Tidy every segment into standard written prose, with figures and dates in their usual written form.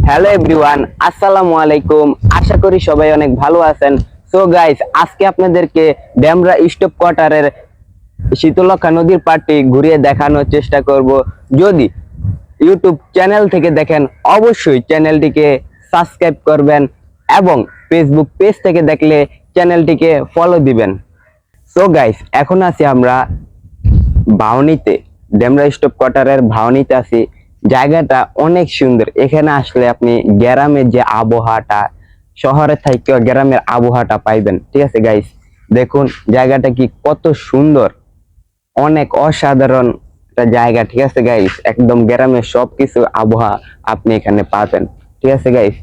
Hello everyone, আসসালামু আলাইকুম। আশা করি সবাই অনেক ভালো আছেন। সো গাইস, আজকে আপনাদেরকে ডেমরা স্টপ কোয়ার্টারের শীতলক্ষা নদীর পাড়টি ঘুরিয়ে দেখানোর চেষ্টা করব। যদি ইউটিউব চ্যানেল থেকে দেখেন অবশ্যই চ্যানেলটিকে সাবস্ক্রাইব করবেন এবং ফেসবুক পেজ থেকে দেখলে চ্যানেলটিকে ফলো দিবেন। সো গাইস, এখন আছি আমরা ভাওনিতে, ডেমরা স্টপ কোয়ার্টারের ভাওনিতে আছি। জায়গাটা অনেক সুন্দর। এখানে আসলে আপনি গ্রামের যে আবহাওয়াটা, শহরের থেকে গ্রামের আবহাওয়াটা পাইবেন। ঠিক আছে গাইস, দেখুন জায়গাটা কি কত সুন্দর, অনেক অসাধারণ একটা জায়গা। ঠিক আছে গাইস, একদম গ্রামের সবকিছু আবহাওয়া আপনি এখানে পাবেন। ঠিক আছে গাইস।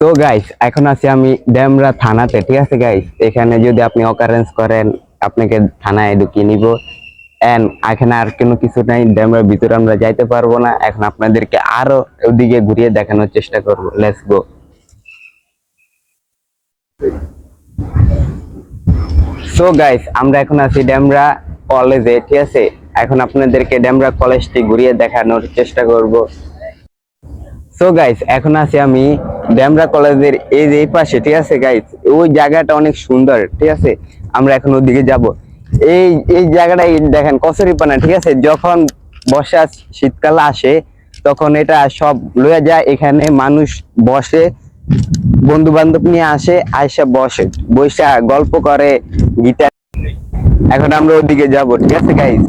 তো গাইস, এখন আছি আমি ডেমরা থানাতে। ঠিক আছে গাইস, এখানে যদি আপনি অকারেন্স করেন আপনাকে থানায় ঢুকিয়ে নিব। এন্ড এখানে আর কোনো কিছু নাই, ড্যামের ভিতরে আমরা যাইতে পারবো না। এখন আপনাদেরকে আরো ওদিকে ঘুরিয়ে দেখানোর চেষ্টা করব। Let's go. সো গাইস, আমরা এখন আছি ড্যামরা কলেজে। ঠিক আছে, এখন আপনাদেরকে ড্যামরা কলেজটি ঘুরিয়ে দেখানোর চেষ্টা করব। সো গাইস, এখন আছি আমি ড্যামরা কলেজের এই যে এই পাশে। ঠিক আছে গাইস, ওই জায়গাটা অনেক সুন্দর। ঠিক আছে, আমরা এখন ওদিকে যাব। এই এই জায়গাটা দেখেন কচুরিপানা। ঠিক আছে, যখন বর্ষা শীতকাল আসে তখন এটা সব লয়ে যায়। এখানে মানুষ বসে, বন্ধু বান্ধব নিয়ে আসে, আইসা বসে, বৈশা গল্প করে, গিটার। এখন আমরা ওদিকে যাব। ঠিক আছে গাইস,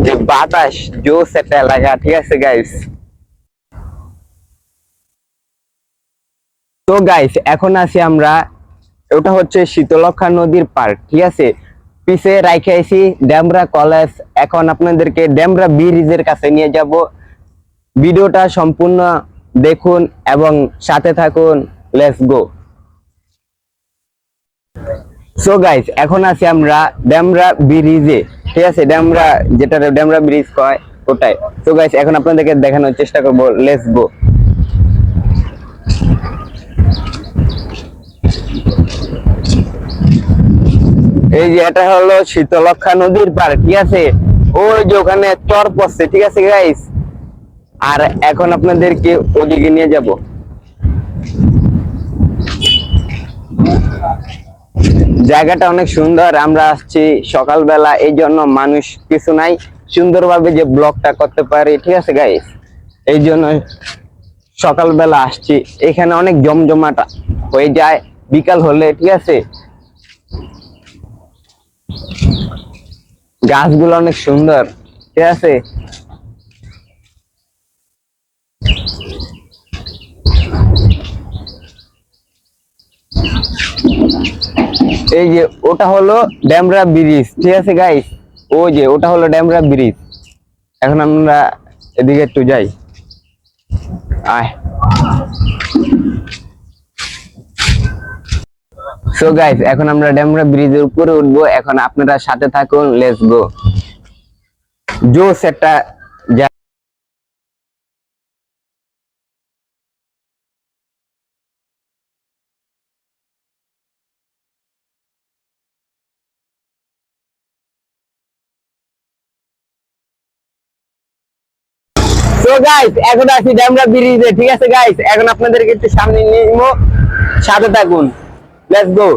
যে বাতাস জোস একটা এলাকা। ঠিক আছে গাইস। তো গাইস, এখন আছি আমরা, ওটা হচ্ছে শীতলক্ষা নদীর পার। ঠিক আছে, পিছে রাইখে আইছি ডেমরা কলেজ। এখন আপনাদেরকে ডেমরা ব্রিজের কাছে নিয়ে যাব। ভিডিওটা সম্পূর্ণ দেখুন এবং সাথে থাকুন। Let's go. সো গাইস, এখন আছি আমরা ডেমরা ব্রিজে। ঠিক আছে, ডেমরা, যেটা ডেমরা ব্রিজ কয় ওটাই। সো গাইস, এখন আপনাদেরকে দেখানোর চেষ্টা করব। Let's go. এই যে এটা হলো শীতলক্ষা নদীর পার। ঠিক আছে, ওই যে ওখানে চর পড়ছে। ঠিক আছে গাইস, আর এখন আপনাদেরকে ওদিকে নিয়ে যাব। জায়গাটা অনেক সুন্দর। আমরা আসছি সকালবেলা, এই জন্য মানুষ কিছু নাই, সুন্দরভাবে যে ব্লগটা করতে পারি। ঠিক আছে গাইস, এই জন্য সকালবেলা আসছি। এখানে অনেক জমজমাট হয়ে যায় বিকাল হলে। ঠিক আছে, গাছগুলো অনেক সুন্দর। ঠিক আছে, এই যে ওটা হলো ডেমরা ব্রিজ। ঠিক আছে গাইস, ওই যে ওটা হলো ডেমরা ব্রিজ। এখন আমরা এদিকে একটু যাই, আয়। সো গাইস, এখন আমরা ডেমরা ব্রিজের উপরে উঠবো। এখন আপনারা সাথে থাকুন। Let's go. জোস একটা। তো গাইস, এখন আছি ডেমরা ব্রিজে। ঠিক আছে গাইস, এখন আপনাদেরকে একটু সামনে নিয়ে নিবো, সাথে থাকুন। Let's go.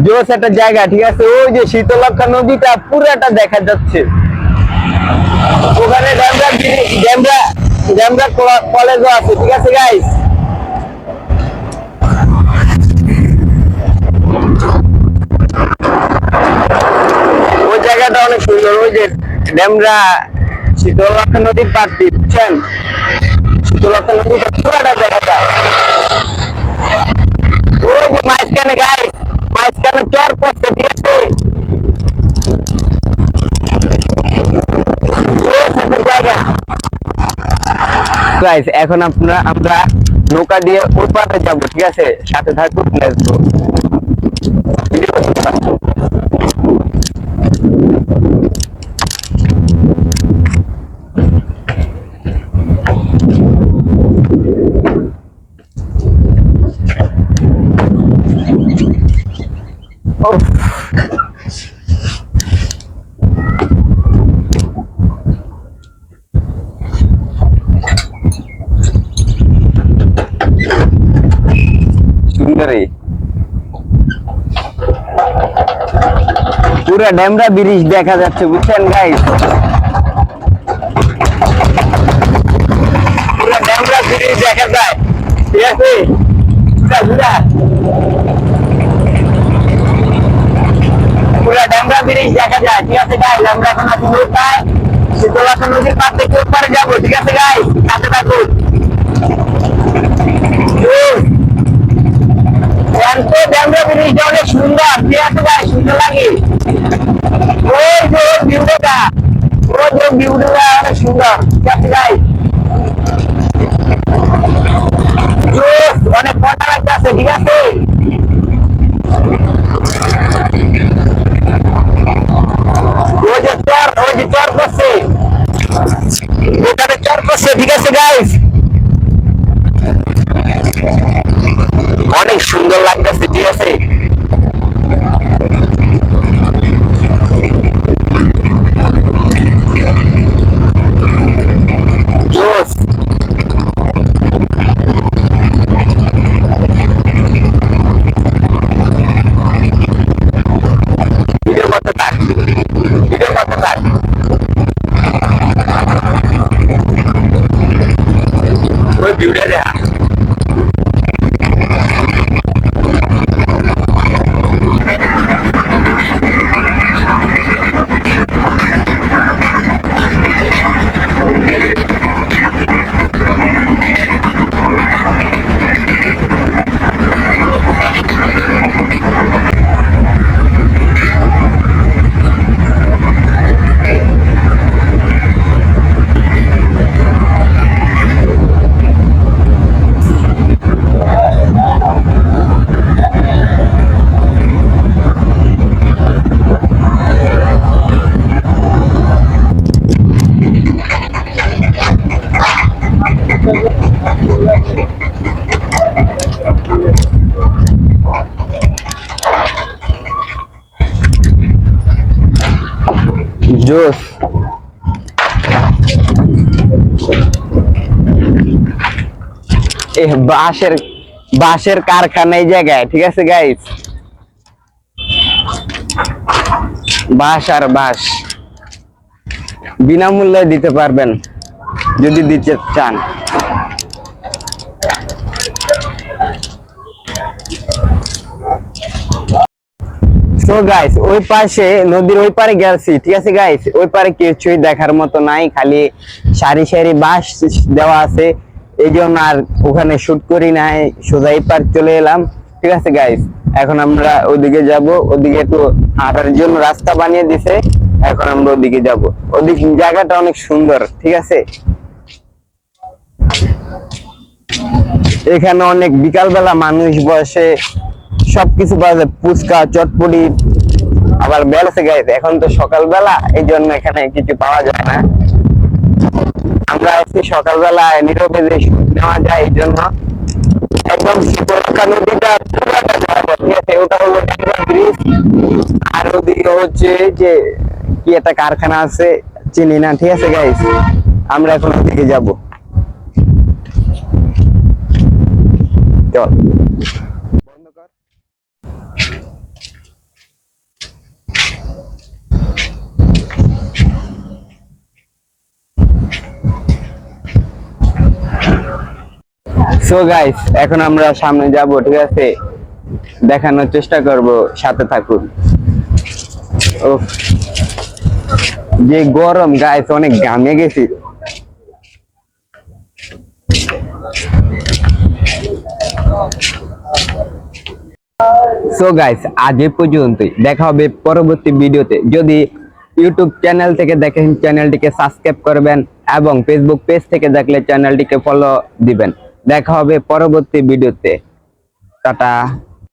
জোস একটা জায়গা। ঠিক আছে, ওই যে শীতলক্ষা নদীটা পুরাটা দেখা যাচ্ছে। ওখানে ডেমরা ডেমরা ডেমরা কলেজও আছে। ঠিক আছে গাইস, ওই জায়গাটা অনেক সুন্দর। ওই যে ডেমরা শীতলক্ষা নদীর পাড়টি, বুঝছেন? শীতলক্ষা নদীটা পুরাটা দেখা যায়। ওই যে মাঝখানে গাইস, মাঝখানে চর পড়ছে। ঠিক আছে, জায়গা গাইস এখন আমরা নৌকা দিয়ে ওই পারে যাবো, ঠিক আছে? সাথে থাকুন, লেটস গো। সুন্দরী পুরো ড্যামরা ব্রিজ দেখা যাচ্ছে, বুঝছেন গাইস? পুরো ড্যামরা ব্রিজ দেখা যায়, ঠিক আছে? পুরো ড্যামরা ব্রিজ দেখা যায়, ঠিক আছে গাইস? আমরা এখন আছি নৌকায়, শীতলক্ষা নদীর পার থেকে ওপারে যাবো, ঠিক আছে গাইস? সাথে থাকুন। ড্যামরা ব্রিজটা অনেক সুন্দর, ঠিক আছে গাইস? সুন্দর লাগে। ওই যে ভিউটা, ওই যে ভিউটা অনেক সুন্দর, ঠিক আছে গাইস? অনেক মজা লাগতেছে, ঠিক আছে? ওই যে চর করছে, ওখানে চর করছে, ঠিক আছে গাইস? অনেক সুন্দর লাগতেছে, ঠিক আছে? ওই ভিউটা দেখা। জোস বাঁশের কারখানা এই জায়গায়, ঠিক আছে গাইস? বাঁশ আর বাঁশ বিনামূল্যে দিতে পারবেন যদি দিতে চান। সো গাইস ওই পাশে নদীর ওই পারে গেছি, ঠিক আছে গাইস? ওই পারে কিছুই দেখার মতো নাই, খালি সারি সারি বাঁশ দেওয়া আছে, এই জন্য আর ওখানে শুট করি নাই, সোজা এই পার চলে এলাম, ঠিক আছে গাইস? এখন আমরা ওদিকে যাব, ওদিকে একটু হাঁটার জন্য রাস্তা বানিয়ে দিছে, এখন আমরা ওদিকে যাব। ওদিকে জায়গাটা অনেক সুন্দর, ঠিক আছে? এখানে অনেক বিকালবেলা মানুষ বসে, সবকিছু পাওয়া যায়, ফুচকা, চটপটি, আবার বেলছে গাইস। এখন তো সকালবেলা, এই জন্য এখানে কিছু পাওয়া যায় না। আমরা আজকে সকালবেলা নীরবে যে নেওয়া যায়, এই জন্য একদম শীতলক্ষা নদীটা পুরোটা যাবো, ঠিক আছে? ওটা হলো ব্রিজ, আর ওদিকে হচ্ছে যে কি একটা কারখানা আছে, চিনি না, ঠিক আছে গাইস? আমরা এখন ওদিকে যাবো, চল। বন্ধ কর। সো গাইস এখন আমরা সামনে যাব, ঠিক আছে? দেখানোর চেষ্টা করব, সাথে থাকুন। ও যে গরম গাইস, অনেক ঘামে গেছি। সো গাইস আজ এই পর্যন্তই, দেখা হবে পরবর্তী ভিডিওতে। যদি ইউটিউব চ্যানেল থেকে দেখেন, চ্যানেলটিকে সাবস্ক্রাইব করবেন এবং ফেসবুক পেজ থেকে দেখলে চ্যানেলটিকে ফলো দিবেন। দেখা হবে পরবর্তী ভিডিওতে। টাটা।